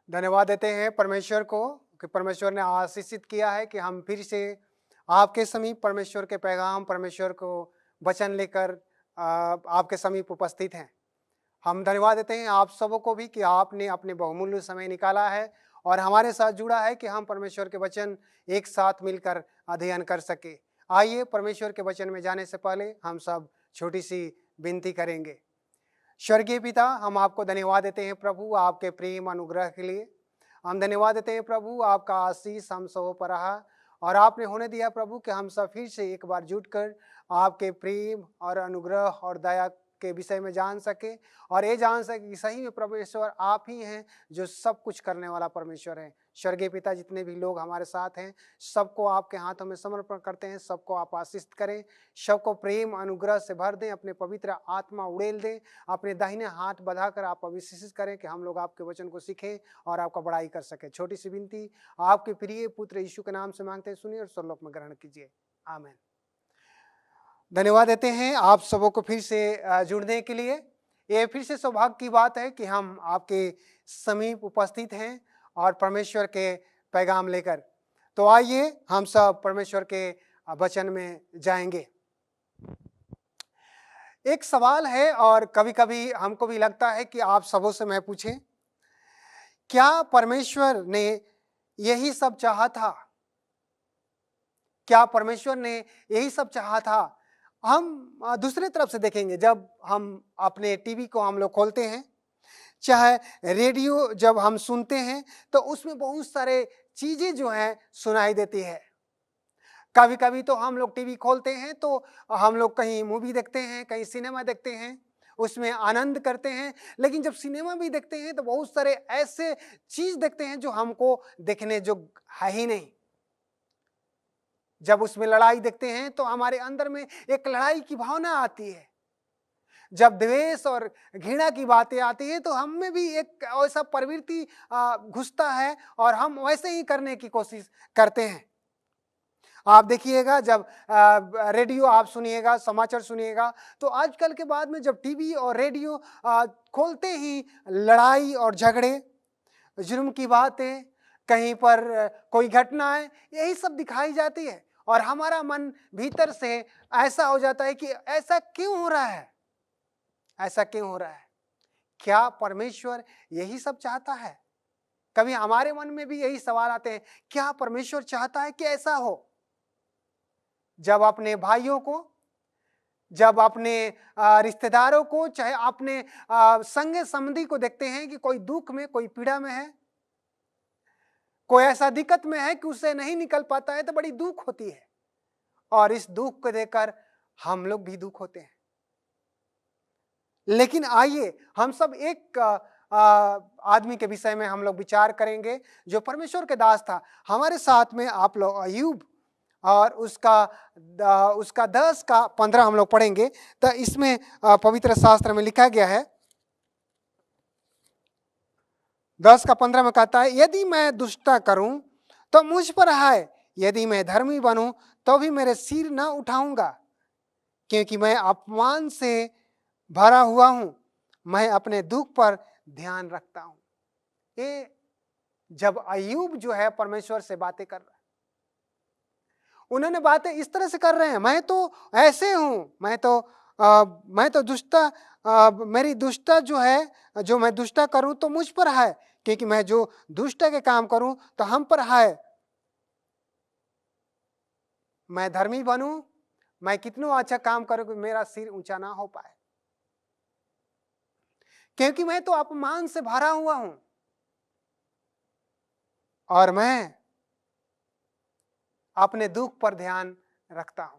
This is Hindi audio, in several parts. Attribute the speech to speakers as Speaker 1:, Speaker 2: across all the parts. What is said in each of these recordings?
Speaker 1: धन्यवाद देते हैं परमेश्वर को कि परमेश्वर ने आशीषित किया है कि हम फिर से आपके समीप परमेश्वर के पैगाम, परमेश्वर को वचन लेकर आपके समीप उपस्थित हैं। हम धन्यवाद देते हैं आप सबों को भी कि आपने अपने बहुमूल्य समय निकाला है और हमारे साथ जुड़ा है कि हम परमेश्वर के वचन एक साथ मिलकर अध्ययन कर सके। आइए परमेश्वर के वचन में जाने से पहले हम सब छोटी सी विनती करेंगे। स्वर्गीय पिता, हम आपको धन्यवाद देते हैं प्रभु आपके प्रेम अनुग्रह के लिए। हम धन्यवाद देते हैं प्रभु आपका आशीष हम सब पर रहा और आपने होने दिया प्रभु कि हम सब फिर से एक बार जुटकर आपके प्रेम और अनुग्रह और दया के विषय में जान सके और ये जान सके कि सही में परमेश्वर आप ही हैं जो सब कुछ करने वाला परमेश्वर है। स्वर्गीय पिता, जितने भी लोग हमारे साथ हैं सबको आपके हाथों में समर्पण करते हैं। सबको आप आशीष करें, सबको प्रेम अनुग्रह से भर दें, अपने पवित्र आत्मा उड़ेल दें, अपने दाहिने हाथ बढ़ाकर आप अभिषेक करें कि हम लोग आपके वचन को सीखें और आपका बड़ाई कर सके। छोटी सी विनती आपके प्रिय पुत्र यीशु के नाम से मांगते हैं, सुनिए और स्वर्लोक में ग्रहण कीजिए। आमीन। धन्यवाद देते हैं आप सबों को फिर से जुड़ने के लिए। ये फिर से सौभाग्य की बात है कि हम आपके समीप उपस्थित हैं और परमेश्वर के पैगाम लेकर। तो आइए हम सब परमेश्वर के वचन में जाएंगे। एक सवाल है और कभी कभी हमको भी लगता है कि आप सबों से मैं पूछें, क्या परमेश्वर ने यही सब चाहा था? क्या परमेश्वर ने यही सब चाहा था? हम दूसरे तरफ से देखेंगे, जब हम अपने टीवी को हम लोग खोलते हैं, चाहे रेडियो जब हम सुनते हैं तो उसमें बहुत सारे चीजें जो हैं सुनाई देती है। कभी कभी तो हम लोग टीवी खोलते हैं तो हम लोग कहीं मूवी देखते हैं, कहीं सिनेमा देखते हैं, उसमें आनंद करते हैं। लेकिन जब सिनेमा भी देखते हैं तो बहुत सारे ऐसे चीज देखते हैं जो हमको देखने जो है ही नहीं। जब उसमें लड़ाई देखते हैं तो हमारे अंदर में एक लड़ाई की भावना आती है। जब द्वेष और घृणा की बातें आती है तो हम में भी एक ऐसा प्रवृत्ति घुसता है और हम वैसे ही करने की कोशिश करते हैं। आप देखिएगा, जब रेडियो आप सुनिएगा, समाचार सुनिएगा, तो आजकल के बाद में जब टीवी और रेडियो खोलते ही लड़ाई और झगड़े, जुर्म की बातें, कहीं पर कोई घटनाएं, यही सब दिखाई जाती है और हमारा मन भीतर से ऐसा हो जाता है कि ऐसा क्यों हो रहा है, ऐसा क्यों हो रहा है? क्या परमेश्वर यही सब चाहता है? कभी हमारे मन में भी यही सवाल आते हैं, क्या परमेश्वर चाहता है कि ऐसा हो? जब अपने भाइयों को, जब अपने रिश्तेदारों को, चाहे अपने संगे संबंधी को देखते हैं कि कोई दुख में, कोई पीड़ा में है, कोई ऐसा दिक्कत में है कि उससे नहीं निकल पाता है, तो बड़ी दुख होती है और इस दुख को देखकर हम लोग भी दुख होते हैं। लेकिन आइए हम सब एक आदमी के विषय में हम लोग विचार करेंगे जो परमेश्वर के दास था। हमारे साथ में आप लोग अय्यूब और उसका 10 का 15 हम लोग पढ़ेंगे। तो इसमें पवित्र शास्त्र में लिखा गया है, 10 का 15 में कहता है, यदि मैं दुष्टता करूं तो मुझ पर है, यदि मैं धर्मी बनूं तो भी मेरे सिर न उठाऊंगा, क्योंकि मैं अपमान से भरा हुआ हूं, मैं अपने दुख पर ध्यान रखता हूं। ये जब अय्यूब जो है परमेश्वर से बातें कर रहा है, उन्होंने बातें इस तरह से कर रहे हैं, मैं तो ऐसे हूं, मैं तो दुष्टता, मेरी दुष्टता जो है, जो मैं दुष्टता करूं तो मुझ पर है, क्योंकि मैं जो दुष्टता के काम करूं तो हम पर है। मैं धर्मी बनूं, मैं कितना अच्छा काम करूं कि मेरा सिर ऊंचा ना हो पाए, क्योंकि मैं तो अपमान से भरा हुआ हूं और मैं अपने दुख पर ध्यान रखता हूं।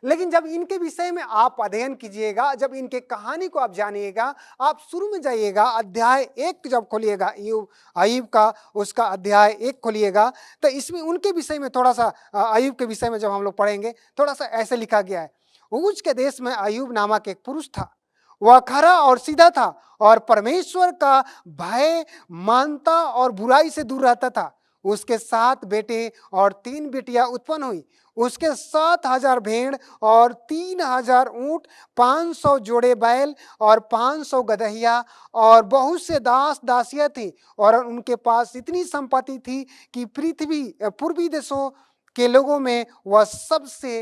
Speaker 1: लेकिन जब इनके विषय में आप अध्ययन कीजिएगा, जब इनके कहानी को आप जानिएगा, आप शुरू में जाइएगा, अध्याय 1 जब खोलिएगा, अय्यूब का उसका अध्याय 1 खोलिएगा, तो इसमें उनके विषय में थोड़ा सा, अय्यूब के विषय में जब हम लोग पढ़ेंगे, थोड़ा सा ऐसे लिखा गया है। ऊज के देश में अय्यूब नामक एक पुरुष था, वह खरा और सीधा था और परमेश्वर का भय मानता और बुराई से दूर रहता था। उसके 7 बेटे और 3 बेटियां उत्पन्न हुई। उसके 7,000 भेड़ और 3,000 ऊंट, 500 जोड़े बैल और 500 गदहिया और बहुत से दास दासियां थी। और उनके पास इतनी संपत्ति थी कि पृथ्वी पूर्वी देशों के लोगों में वह सबसे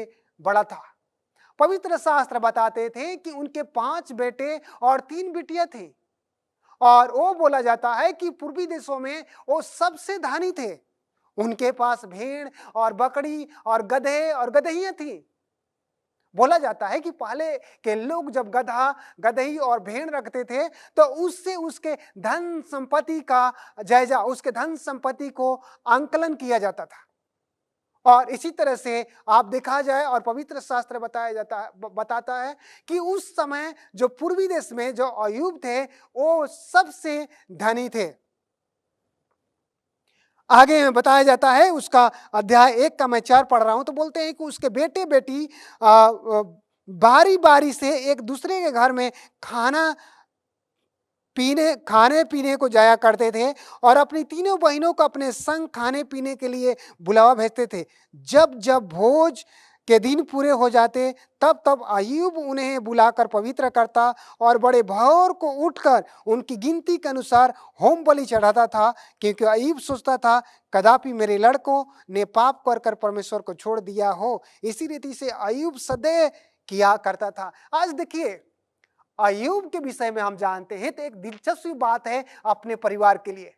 Speaker 1: बड़ा था। पवित्र शास्त्र बताते थे कि उनके 5 बेटे और 3 बिटियां थी, और वो बोला जाता है कि पूर्वी देशों में वो सबसे धनी थे। उनके पास भेड़ और बकरी और गधे और गदहियां थी। बोला जाता है कि पहले के लोग जब गधा, गदही और भेड़ रखते थे तो उससे उसके धन संपत्ति का जायजा, उसके धन संपत्ति को आंकलन किया जाता था। और इसी तरह से आप देखा जाए और पवित्र शास्त्र बताता है कि उस समय जो पूर्वी देश में जो अय्यूब थे वो सबसे धनी थे। आगे में बताया जाता है, उसका अध्याय 1 का मैं 4 पढ़ रहा हूं, तो बोलते हैं कि उसके बेटे बेटी बारी बारी से एक दूसरे के घर में खाने पीने को जाया करते थे और अपनी तीनों बहनों को अपने संग खाने पीने के लिए बुलावा भेजते थे। जब जब भोज के दिन पूरे हो जाते तब तब अय्यूब उन्हें बुलाकर पवित्र करता और बड़े भोर को उठकर उनकी गिनती के अनुसार होम बलि चढ़ाता था, क्योंकि अय्यूब सोचता था कदापि मेरे लड़कों ने पाप कर परमेश्वर को छोड़ दिया हो। इसी रीति से अय्यूब सदैव किया करता था। आज देखिए, अय्यूब के विषय में हम जानते हैं तो एक दिलचस्प बात है अपने परिवार के लिए।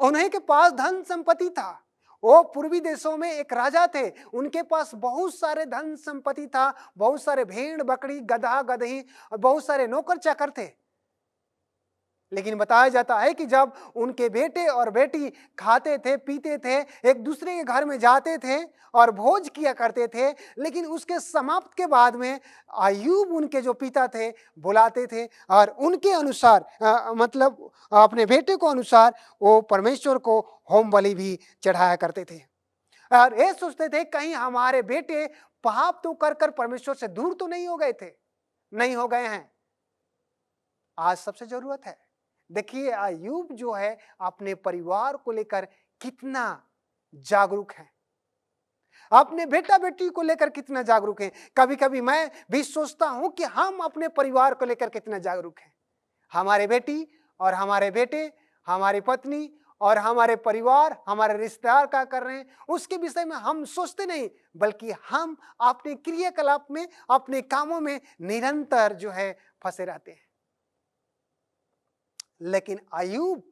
Speaker 1: उन्हें के पास धन संपत्ति था। वो पूर्वी देशों में एक राजा थे, उनके पास बहुत सारे धन संपत्ति था, बहुत सारे भेड़ बकरी गधा गदही और बहुत सारे नौकर चाकर थे। लेकिन बताया जाता है कि जब उनके बेटे और बेटी खाते थे पीते थे, एक दूसरे के घर में जाते थे और भोज किया करते थे, लेकिन उसके समाप्त के बाद में अय्यूब उनके जो पिता थे बुलाते थे और उनके अनुसार मतलब अपने बेटे को अनुसार वो परमेश्वर को होम बलि भी चढ़ाया करते थे। और ये सोचते थे कहीं हमारे बेटे पाप तो कर परमेश्वर से दूर तो नहीं हो गए थे, नहीं हो गए हैं। आज सबसे जरूरत है, देखिए अय्यूब जो है अपने परिवार को लेकर कितना जागरूक है, अपने बेटा बेटी को लेकर कितना जागरूक है। कभी कभी मैं भी सोचता हूं कि हम अपने परिवार को लेकर कितना जागरूक हैं। हमारे बेटी और हमारे बेटे, हमारी पत्नी और हमारे परिवार, हमारे रिश्तेदार क्या कर रहे हैं उसके विषय में हम सोचते नहीं, बल्कि हम अपने क्रियाकलाप में, अपने कामों में निरंतर जो है फंसे रहते हैं। लेकिन अय्यूब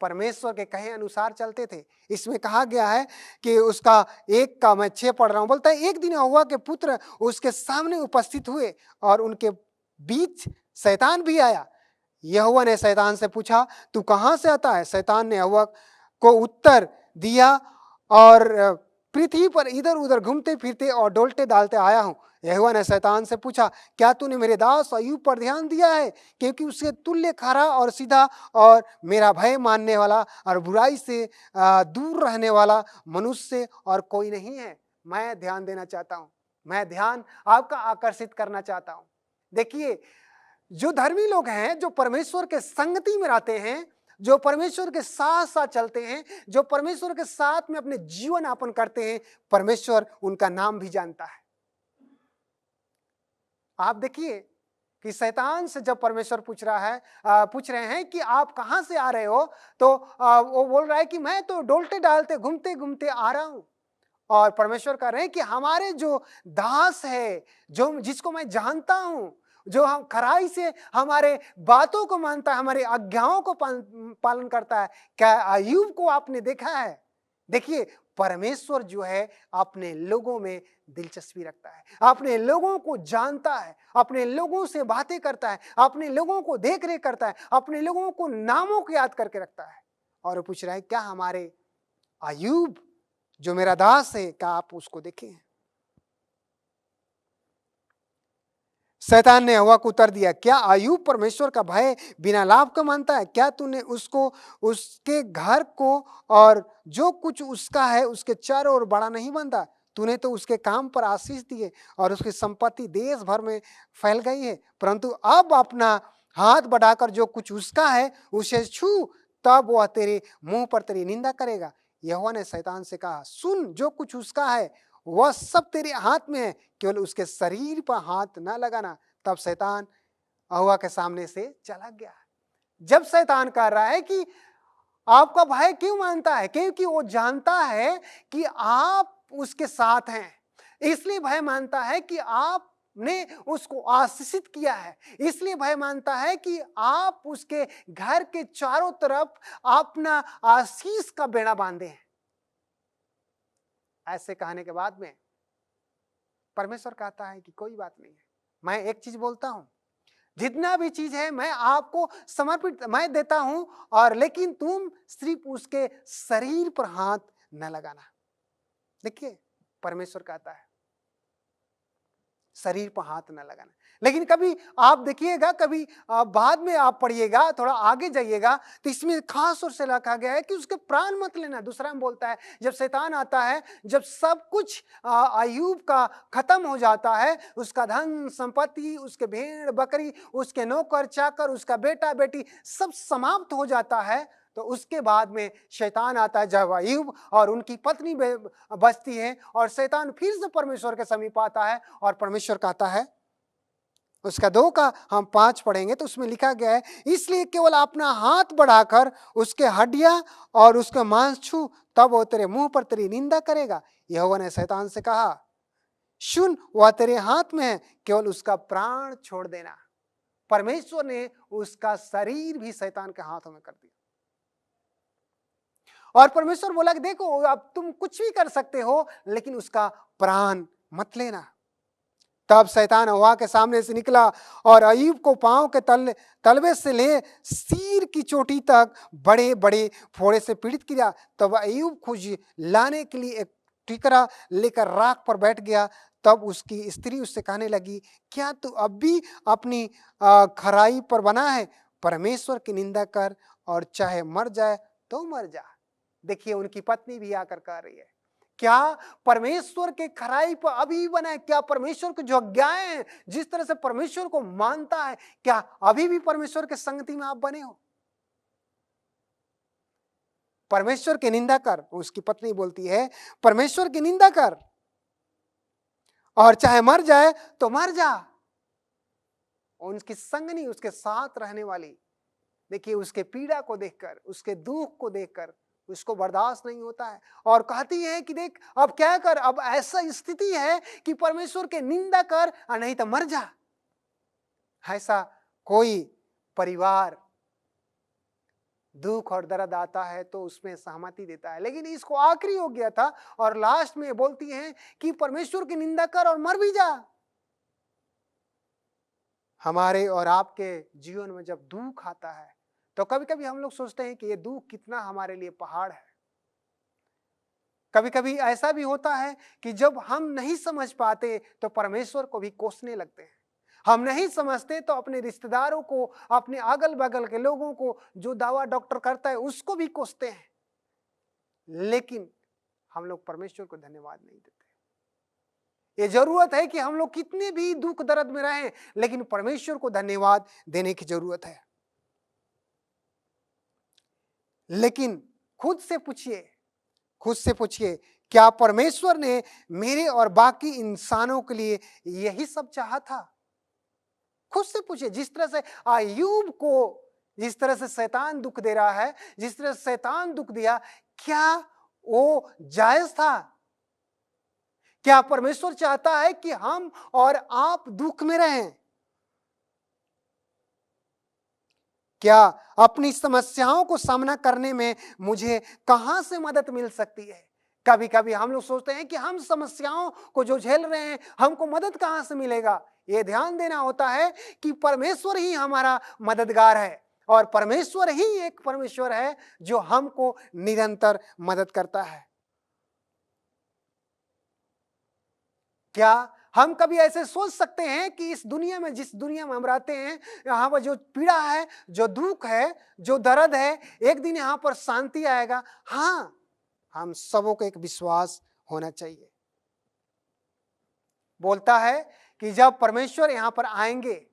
Speaker 1: परमेश्वर के कहे अनुसार चलते थे। इसमें कहा गया है कि उसका 1 का मैं 6 पढ़ रहा हूं, बोलता है एक दिन यहोवा के पुत्र उसके सामने उपस्थित हुए और उनके बीच शैतान भी आया। यहोवा ने शैतान से पूछा, तू कहां से आता है? शैतान ने यहोवा को उत्तर दिया, और पृथ्वी पर इधर उधर घूमते फिरते और डोलते डालते आया हूं। यहोवा ने शैतान से पूछा, क्या तूने मेरे दास अय्यूब पर ध्यान दिया है? क्योंकि उसके तुल्य खरा और सीधा और मेरा भय मानने वाला और बुराई से दूर रहने वाला मनुष्य और कोई नहीं है। मैं ध्यान देना चाहता हूं, मैं ध्यान आपका आकर्षित करना चाहता हूं। देखिए, जो धर्मी लोग हैं, जो परमेश्वर के संगति में रहते हैं, जो परमेश्वर के साथ साथ चलते हैं, जो परमेश्वर के साथ में अपने जीवन यापन करते हैं, परमेश्वर उनका नाम भी जानता है। आप देखिए कि शैतान से जब परमेश्वर पूछ रहे हैं कि आप कहां से आ रहे हो, तो वो बोल रहा है कि मैं तो डोलते डालते घूमते घूमते आ रहा हूं। और परमेश्वर कह रहे हैं कि हमारे जो दास है, जो जिसको मैं जानता हूं, जो हम खराई से हमारे बातों को मानता है, हमारे आज्ञाओं को पालन करता है, क्या अय्यूब को आपने देखा है? देखिए, परमेश्वर जो है अपने लोगों में दिलचस्पी रखता है, अपने लोगों को जानता है, अपने लोगों से बातें करता है, अपने लोगों को देख रेख करता है, अपने लोगों को नामों को याद करके रखता है। और वो पूछ रहा है, क्या हमारे अय्यूब जो मेरा दास है, क्या आप उसको देखे हैं? शैतान ने हवा को उत्तर दिया, क्या अय्यूब परमेश्वर का भय बिना लाभ का मानता है? क्या तूने उसको, उसके घर को और जो कुछ उसका है उसके चारों ओर बड़ा नहीं बांधा? तूने तो उसके काम पर आशीष दिए और उसकी संपत्ति देश भर में फैल गई है, परंतु अब अपना हाथ बढ़ाकर जो कुछ उसका है उसे छू, तब वह तेरे मुंह पर तेरी निंदा करेगा। यहोवा ने शैतान से कहा, सुन, जो कुछ उसका है वह सब तेरे हाथ में है, केवल उसके शरीर पर हाथ न लगाना। तब शैतान हव्वा के सामने से चला गया। जब शैतान कह रहा है कि आपका भाई क्यों मानता है, क्योंकि वो जानता है कि आप उसके साथ हैं, इसलिए भय मानता है कि आपने उसको आशीषित किया है, इसलिए भय मानता है कि आप उसके घर के चारों तरफ अपना आशीष का बेड़ा बांधे हैं। ऐसे कहने के बाद में परमेश्वर कहता है कि कोई बात नहीं है, मैं एक चीज बोलता हूं, जितना भी चीज है मैं आपको समर्पित मैं देता हूं, और लेकिन तुम सिर्फ उसके शरीर पर हाथ न लगाना। देखिए, परमेश्वर कहता है शरीर पर हाथ न लगाना। लेकिन कभी आप देखिएगा, कभी बाद में आप पढ़िएगा, थोड़ा आगे जाइएगा, तो इसमें खास तौर से लिखा गया है कि उसके प्राण मत लेना। दूसरा में बोलता है, जब शैतान आता है, जब सब कुछ अय्यूब का खत्म हो जाता है, उसका धन संपत्ति, उसके भेड़ बकरी, उसके नौकर चाकर, उसका बेटा बेटी सब समाप्त हो जाता है, तो उसके बाद में शैतान आता है। जब अय्यूब और उनकी पत्नी बचती है, और शैतान फिर से परमेश्वर के समीप आता है, और परमेश्वर कहता है, उसका 2 का हम 5 पढ़ेंगे तो उसमें लिखा गया है, इसलिए केवल अपना हाथ बढ़ाकर उसके हड्डियां और उसका मांस छू, तब वो तेरे मुंह पर तेरी निंदा करेगा। यहोवा ने शैतान से कहा, सुन, वह तेरे हाथ में है, केवल उसका प्राण छोड़ देना। परमेश्वर ने उसका शरीर भी शैतान के हाथों में कर दिया, और परमेश्वर बोला कि देखो, अब तुम कुछ भी कर सकते हो, लेकिन उसका प्राण मत लेना। तब शैतान हव्वा के सामने से निकला और अय्यूब को पांव के तलवे से ले सिर की चोटी तक बड़े बड़े फोड़े से पीड़ित किया। तब अय्यूब खोज लाने के लिए एक ठिकरा लेकर राख पर बैठ गया। तब उसकी स्त्री उससे कहने लगी, क्या तू अब भी अपनी खराई पर बना है? परमेश्वर की निंदा कर, और चाहे मर जाए तो मर जा। देखिए, उनकी पत्नी भी आकर कह रही है, क्या परमेश्वर के खराई पर अभी बना है? क्या परमेश्वर को जो आज्ञाएं हैं, जिस तरह से परमेश्वर को मानता है, क्या अभी भी परमेश्वर के संगति में आप बने हो? परमेश्वर की निंदा कर। उसकी पत्नी बोलती है, परमेश्वर की निंदा कर, और चाहे मर जाए तो मर जा। उनकी संगनी, उसके साथ रहने वाली, देखिए, उसके पीड़ा को देखकर, उसके दुख को देखकर उसको बर्दाश्त नहीं होता है, और कहती है कि देख, अब क्या कर, अब ऐसा स्थिति है कि परमेश्वर के निंदा कर, और नहीं तो मर जा। ऐसा कोई परिवार दुख और दर्द आता है तो उसमें सहमति देता है, लेकिन इसको आखिरी हो गया था, और लास्ट में बोलती है कि परमेश्वर की निंदा कर और मर भी जा। हमारे और आपके जीवन में जब दुख आता है, तो कभी कभी हम लोग सोचते हैं कि ये दुख कितना हमारे लिए पहाड़ है। कभी कभी ऐसा भी होता है कि जब हम नहीं समझ पाते तो परमेश्वर को भी कोसने लगते हैं। हम नहीं समझते तो अपने रिश्तेदारों को, अपने अगल बगल के लोगों को, जो दावा डॉक्टर करता है उसको भी कोसते हैं, लेकिन हम लोग परमेश्वर को धन्यवाद नहीं देते। ये जरूरत है कि हम लोग कितने भी दुख दर्द में रहें, लेकिन परमेश्वर को धन्यवाद देने की जरूरत है। लेकिन खुद से पूछिए, क्या परमेश्वर ने मेरे और बाकी इंसानों के लिए यही सब चाहा था? खुद से पूछिए। जिस तरह से अय्यूब को, जिस तरह से शैतान दुख दे रहा है, जिस तरह से शैतान दुख दिया, क्या वो जायज था? क्या परमेश्वर चाहता है कि हम और आप दुख में रहें? क्या अपनी समस्याओं को सामना करने में मुझे कहां से मदद मिल सकती है? कभी कभी हम लोग सोचते हैं कि हम समस्याओं को जो झेल रहे हैं, हमको मदद कहां से मिलेगा। ये ध्यान देना होता है कि परमेश्वर ही हमारा मददगार है, और परमेश्वर ही एक परमेश्वर है जो हमको निरंतर मदद करता है। क्या हम कभी ऐसे सोच सकते हैं कि इस दुनिया में, जिस दुनिया में हम रहते हैं, यहाँ पर जो पीड़ा है, जो दुख है, जो दर्द है, एक दिन यहाँ पर शांति आएगा? हाँ, हम सबों को एक विश्वास होना चाहिए। बोलता है कि जब परमेश्वर यहाँ पर आएंगे,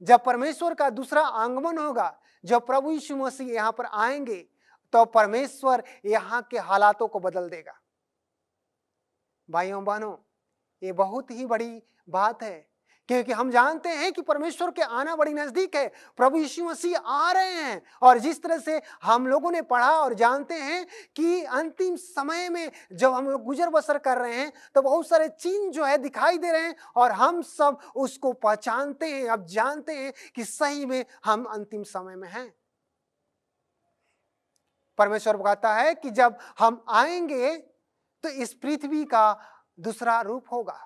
Speaker 1: जब परमेश्वर का दूसरा आगमन होगा, जब प्रभु यीशु मसीह यहाँ पर आएंगे, तो परमेश्वर यहाँ के हालातों को बदल देगा। भाइयों बहनों, ये बहुत ही बड़ी बात है, क्योंकि हम जानते हैं कि परमेश्वर के आना बड़ी नजदीक है। प्रभु यीशु मसीह आ रहे हैं, और जिस तरह से हम लोगों ने पढ़ा और जानते हैं कि अंतिम समय में जब हम लोग गुजर बसर कर रहे हैं तो बहुत सारे चिन्ह जो है दिखाई दे रहे हैं, और हम सब उसको पहचानते हैं, अब जानते हैं कि सही में हम अंतिम समय में हैं। परमेश्वर कहता है कि जब हम आएंगे तो इस पृथ्वी का दूसरा रूप होगा।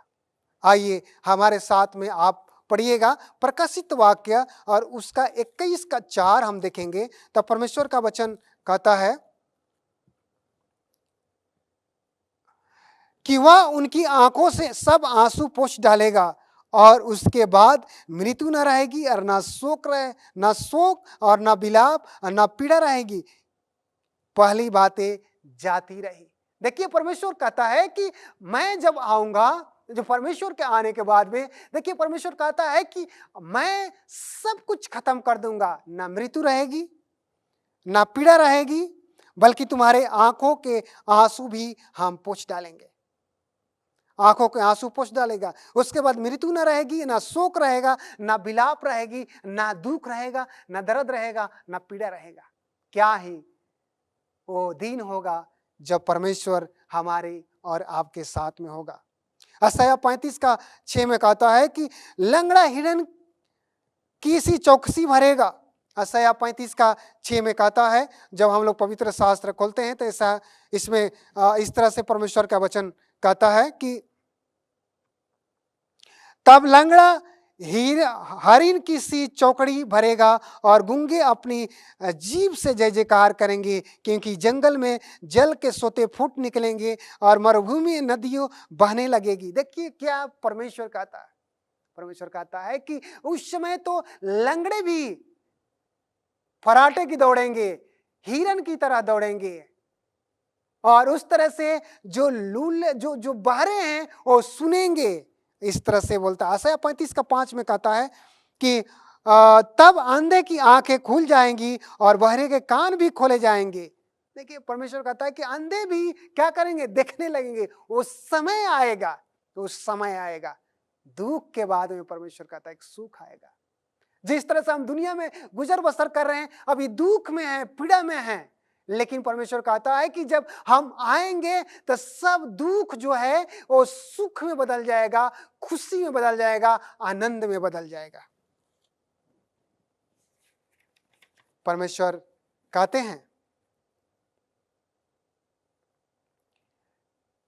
Speaker 1: आइए हमारे साथ में आप पढ़िएगा प्रकाशित वाक्य और उसका 21 का 4 हम देखेंगे। तब परमेश्वर का वचन कहता है कि वह उनकी आंखों से सब आंसू पोंछ डालेगा, और उसके बाद मृत्यु न रहेगी, और ना शोक और ना विलाप और ना पीड़ा रहेगी, पहली बातें जाती रही। देखिए परमेश्वर कहता है कि मैं जब आऊंगा, जो परमेश्वर के आने के बाद में, देखिए परमेश्वर कहता है कि मैं सब कुछ खत्म कर दूंगा, ना मृत्यु रहेगी, ना पीड़ा रहेगी, बल्कि तुम्हारे आंखों के आंसू भी हम पोंछ डालेंगे। आंखों के आंसू पोंछ डालेगा। उसके बाद मृत्यु ना रहेगी, ना शोक रहेगा, ना विलाप रहेगी, ना दुख रहेगा, ना दर्द रहेगा, ना पीड़ा रहेगा। क्या ही वो दिन होगा जब परमेश्वर हमारे और आपके साथ में होगा। यशायाह 35 का 6 में कहता है कि लंगड़ा हिरन की सी चौकसी भरेगा। यशायाह 35 का 6 में कहता है, जब हम लोग पवित्र शास्त्र खोलते हैं तो ऐसा इसमें इस तरह से परमेश्वर का वचन कहता है कि तब लंगड़ा हरिन की सी चौकड़ी भरेगा, और गूंगे अपनी जीभ से जय जयकार करेंगे, क्योंकि जंगल में जल के सोते फूट निकलेंगे और मरुभूमि में नदियों बहने लगेगी। देखिए क्या परमेश्वर कहता है। परमेश्वर कहता है कि उस समय तो लंगड़े भी फराटे की दौड़ेंगे, हिरन की तरह दौड़ेंगे, और उस तरह से जो लूले जो बहरे हैं वो सुनेंगे। इस तरह से बोलता है। यशायाह 35 का 5 में कहता है कि तब अंधे की आंखें खुल जाएंगी और बहरे के कान भी खोले जाएंगे। देखिए परमेश्वर कहता है कि अंधे भी क्या करेंगे, देखने लगेंगे। वो समय आएगा, तो उस समय आएगा, दुख के बाद में परमेश्वर कहता है कि सुख आएगा। जिस तरह से हम दुनिया में गुजर बसर कर रहे हैं, अभी दुख में है, पीड़ा में है, लेकिन परमेश्वर कहता है कि जब हम आएंगे तो सब दुख जो है वो सुख में बदल जाएगा, खुशी में बदल जाएगा, आनंद में बदल जाएगा। परमेश्वर कहते हैं,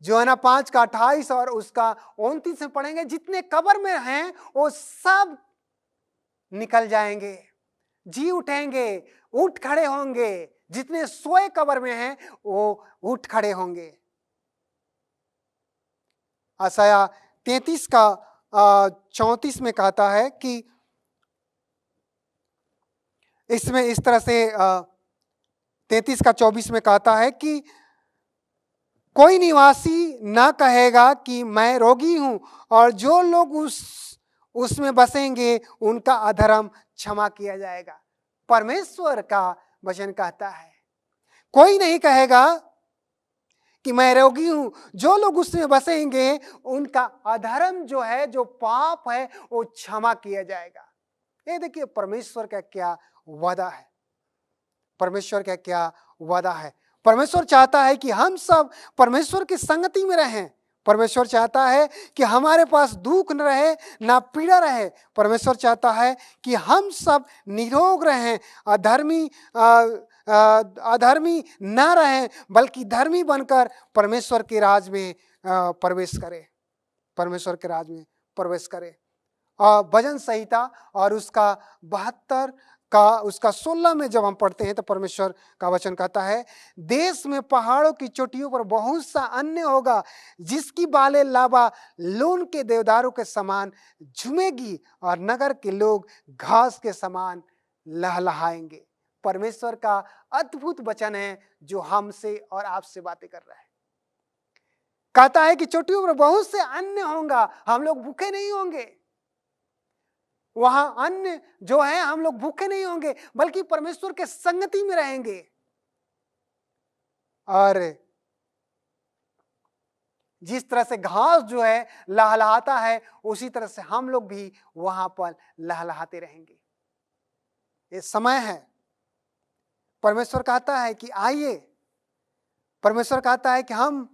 Speaker 1: यूहन्ना 5 का 28 और उसका 29 में पढ़ेंगे, जितने कब्र में हैं वो सब निकल जाएंगे, जी उठेंगे, उठ खड़े होंगे। जितने सोए कब्र में हैं वो उठ खड़े होंगे। यशायाह 33 का 34 में कहता है कि इसमें इस तरह से 33 का 24 में कहता है कि कोई निवासी ना कहेगा कि मैं रोगी हूं, और जो लोग उसमें बसेंगे उनका अधर्म क्षमा किया जाएगा। परमेश्वर का वचन कहता है कोई नहीं कहेगा कि मैं रोगी हूं, जो लोग उसमें बसेंगे उनका अधर्म जो है, जो पाप है, वो क्षमा किया जाएगा। ये देखिए परमेश्वर का क्या वादा है। परमेश्वर का क्या वादा है। परमेश्वर चाहता है कि हम सब परमेश्वर की संगति में रहें। परमेश्वर चाहता है कि हमारे पास दुख न रहे, ना पीड़ा रहे। परमेश्वर चाहता है कि हम सब निरोग रहें, अधर्मी ना रहें, बल्कि धर्मी बनकर परमेश्वर के राज में प्रवेश करें। परमेश्वर के राज में प्रवेश करें। और भजन संहिता और उसका 72 का उसका 16 में जब हम पढ़ते हैं तो परमेश्वर का वचन कहता है, देश में पहाड़ों की चोटियों पर बहुत सा अन्न होगा, जिसकी बालें लाबा लोन के देवदारों के समान झूमेगी, और नगर के लोग घास के समान लहलहाएंगे। परमेश्वर का अद्भुत वचन है जो हमसे और आपसे बातें कर रहा है। कहता है कि चोटियों पर बहुत से अन्न होगा, हम लोग भूखे नहीं होंगे। वहां अन्न जो है, हम लोग भूखे नहीं होंगे, बल्कि परमेश्वर के संगति में रहेंगे। और जिस तरह से घास जो है लहलहाता है, उसी तरह से हम लोग भी वहां पर लहलहाते रहेंगे। ये समय है। परमेश्वर कहता है कि आइए। परमेश्वर कहता है कि हम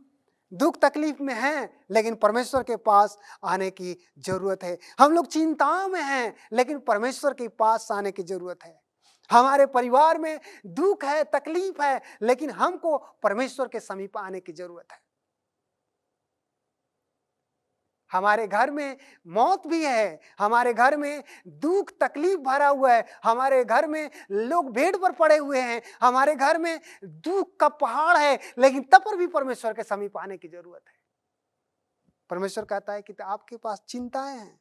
Speaker 1: दुख तकलीफ में हैं, लेकिन परमेश्वर के पास आने की जरूरत है। हम लोग चिंताओं में हैं, लेकिन परमेश्वर के पास आने की जरूरत है। हमारे परिवार में दुख है, तकलीफ है, लेकिन हमको परमेश्वर के समीप आने की जरूरत है। हमारे घर में मौत भी है, हमारे घर में दुख तकलीफ भरा हुआ है, हमारे घर में लोग बेड पर पड़े हुए हैं, हमारे घर में दुख का पहाड़ है, लेकिन तब पर भी परमेश्वर के समीप आने की जरूरत है। परमेश्वर कहता है कि आपके पास चिंताएं हैं,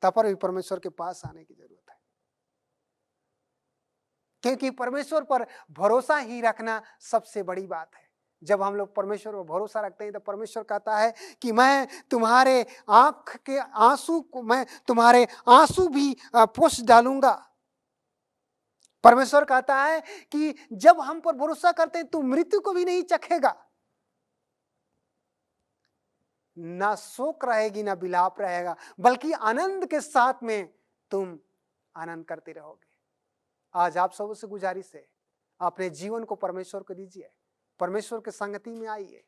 Speaker 1: तब पर भी परमेश्वर के पास आने की जरूरत है, क्योंकि परमेश्वर पर भरोसा ही रखना सबसे बड़ी बात है। जब हम लोग परमेश्वर पर भरोसा रखते हैं तो परमेश्वर कहता है कि मैं तुम्हारे आंख के आंसू को, मैं तुम्हारे आंसू भी पोंछ डालूंगा। परमेश्वर कहता है कि जब हम पर भरोसा करते हैं तो मृत्यु को भी नहीं चखेगा। ना शोक रहेगी, ना विलाप रहेगा, बल्कि आनंद के साथ में तुम आनंद करते रहोगे। आज आप सबों से गुजारिश है, अपने जीवन को परमेश्वर को दीजिए, परमेश्वर के संगति में आइए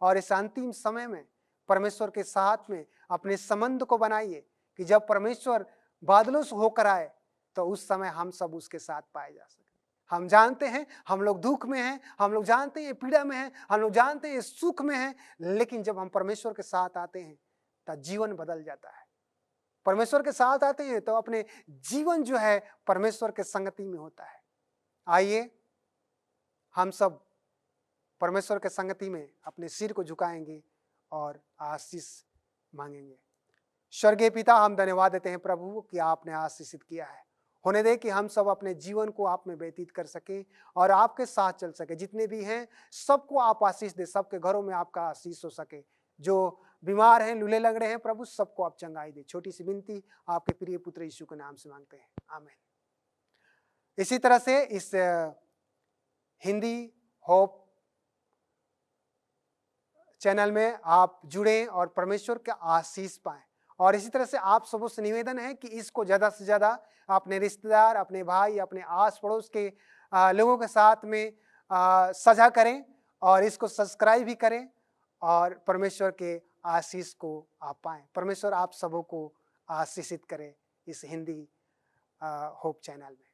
Speaker 1: और इस अंतिम समय में परमेश्वर के साथ में अपने संबंध को बनाइए कि जब परमेश्वर बादलों से होकर आए तो उस समय हम सब उसके साथ पाए जा सके। हम जानते हैं हम लोग दुख में हैं, हम लोग जानते हैं पीड़ा में हैं, हम लोग जानते हैं सुख में हैं, लेकिन जब हम परमेश्वर के साथ आते हैं तो जीवन बदल जाता है। परमेश्वर के साथ आते हैं तो अपने जीवन जो है परमेश्वर के संगति में होता है। आइए हम सब परमेश्वर के संगति में अपने सिर को झुकाएंगे और आशीष मांगेंगे। स्वर्गीय पिता, हम धन्यवाद देते हैं प्रभु कि आपने आशीषित किया है। होने दे कि हम सब अपने जीवन को आप में व्यतीत कर सके और आपके साथ चल सके। जितने भी हैं सबको आप आशीष दे, सबके घरों में आपका आशीष हो सके। जो बीमार हैं, लूले लग रहे हैं प्रभु, सबको आप चंगाई दे। छोटी सी विनती आपके प्रिय पुत्र यीशु के नाम से मांगते हैं, आमीन। इसी तरह से इस हिंदी होप चैनल में आप जुड़ें और परमेश्वर का आशीष पाएं। और इसी तरह से आप सबों से निवेदन है कि इसको ज़्यादा से ज़्यादा अपने रिश्तेदार, अपने भाई, अपने आस पड़ोस के लोगों के साथ में साझा करें और इसको सब्सक्राइब भी करें और परमेश्वर के आशीष को आप पाएं। परमेश्वर आप सबों को आशीषित करे इस हिंदी होप चैनल में।